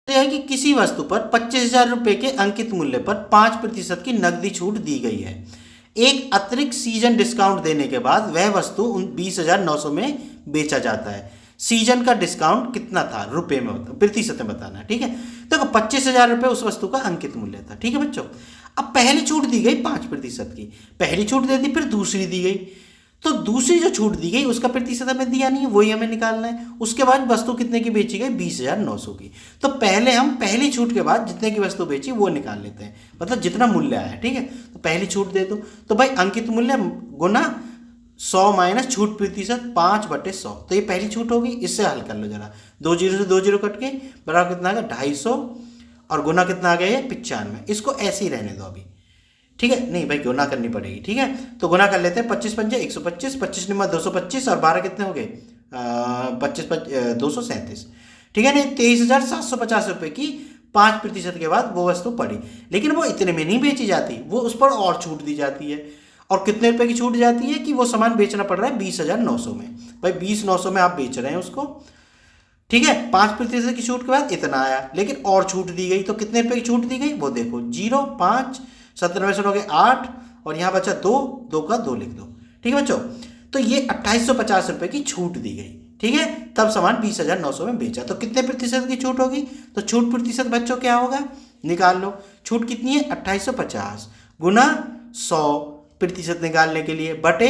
है कि किसी वस्तु पर 25,000 रुपये के अंकित मूल्य पर 5% की नकदी छूट दी गई है। एक अतिरिक्त सीजन डिस्काउंट देने के बाद वह वस्तु 20,900 में बेचा जाता है। सीजन का डिस्काउंट कितना था रुपए में, प्रतिशत में बताना है। ठीक है, देखो 25,000 रुपये उस वस्तु का अंकित मूल्य था। ठीक है बच्चों, अब पहली छूट दी गई 5% की, पहली छूट दे दी, फिर दूसरी दी गई, तो दूसरी जो छूट दी गई उसका प्रतिशत हमें दिया नहीं है, वही हमें निकालना है। उसके बाद वस्तु कितने की बेची गई, 20,900 की। तो पहले हम पहली छूट के बाद जितने की वस्तु बेची वो निकाल लेते हैं, मतलब जितना मूल्य आया। ठीक है, तो पहली छूट दे दो, तो भाई अंकित मूल्य गुना 100 माइनस छूट प्रतिशत 5/100, तो ये पहली छूट होगी। इससे हल कर लो जरा, 2 जीरो से 2 जीरो कट के बराबर कितना आ गया 250, और गुना कितना आ गया ये 95। इसको ऐसे ही रहने दो अभी। ठीक है, नहीं भाई गुना करनी पड़ेगी। ठीक है, तो गुना कर लेते हैं, 25 पंजे 125, 25 निम्मा 225, और 12 कितने हो गए 25 237। ठीक है, नहीं 23,750 रुपये की 5% के बाद वो वस्तु पड़ी, लेकिन वो इतने में नहीं बेची जाती, वो उस पर और छूट दी जाती है। और कितने रुपए की छूट जाती है कि वो सामान बेचना पड़ रहा है 20,900 में। भाई 20,900 में आप बेच रहे हैं उसको। ठीक है, 5% की छूट के बाद इतना आया, लेकिन और छूट दी गई, तो कितने रुपए की छूट दी गई वो देखो, 0 5 97 से हो गए 8, और यहाँ बचा 2, 2 का 2 लिख दो। ठीक है बच्चों, तो ये 2850 रुपये की छूट दी गई। ठीक है, तब सामान 20,900 में बेचा, तो कितने प्रतिशत की छूट होगी, तो छूट प्रतिशत बच्चों क्या होगा, निकाल लो। छूट कितनी है 2850 गुना 100% निकालने के लिए बटे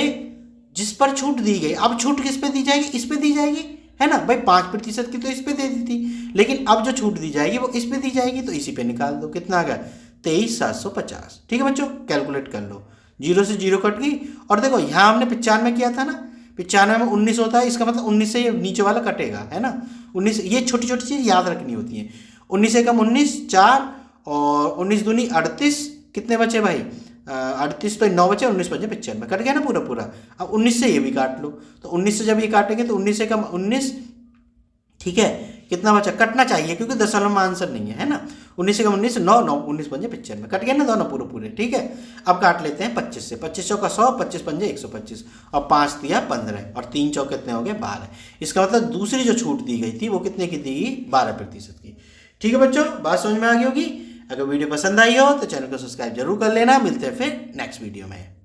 जिस पर छूट दी गई। अब छूट किस पे दी जाएगी, इस पे दी जाएगी, है ना भाई, 5% की तो इस पे दे दी थी, लेकिन अब जो छूट दी जाएगी वो इस पे दी जाएगी, तो इसी पे निकाल दो। कितना आ गया 23,750। ठीक है बच्चों, कैलकुलेट कर लो, 0 से 0 कट गई। और देखो यहाँ हमने 95 किया था ना, 95 में 19 होता है, इसका मतलब 19 से ये नीचे वाला कटेगा, है ना। 19, ये छोटी छोटी चीज़ याद रखनी होती है। 19 से कम 19 4, और 19 दूनी 38, कितने बचे भाई 38, तो 9 बचे, 19 बचे 95, कट गया ना पूरा पूरा। अब 19 से ये भी काट लो, तो 19 से जब ये काटेंगे तो 19 से कम 19, ठीक है, कितना बचा, कटना चाहिए क्योंकि दशमलव में आंसर नहीं है ना। 19 से कम 19, 9 9 19 पंजे 95, कट गया ना दोनों पूरे पूरे। ठीक है, अब काट लेते हैं 25 से, 25 चौका 100, 25 पंजे 125, और 5 दिया 15, और 3 चौक कितने हो गए 12। इसका मतलब दूसरी जो छूट दी गई थी वो कितने की दी गई, 12% की। ठीक है बच्चों, बात समझ में आ गई होगी। अगर वीडियो पसंद आई हो तो चैनल को सब्सक्राइब जरूर कर लेना। मिलते हैं फिर नेक्स्ट वीडियो में।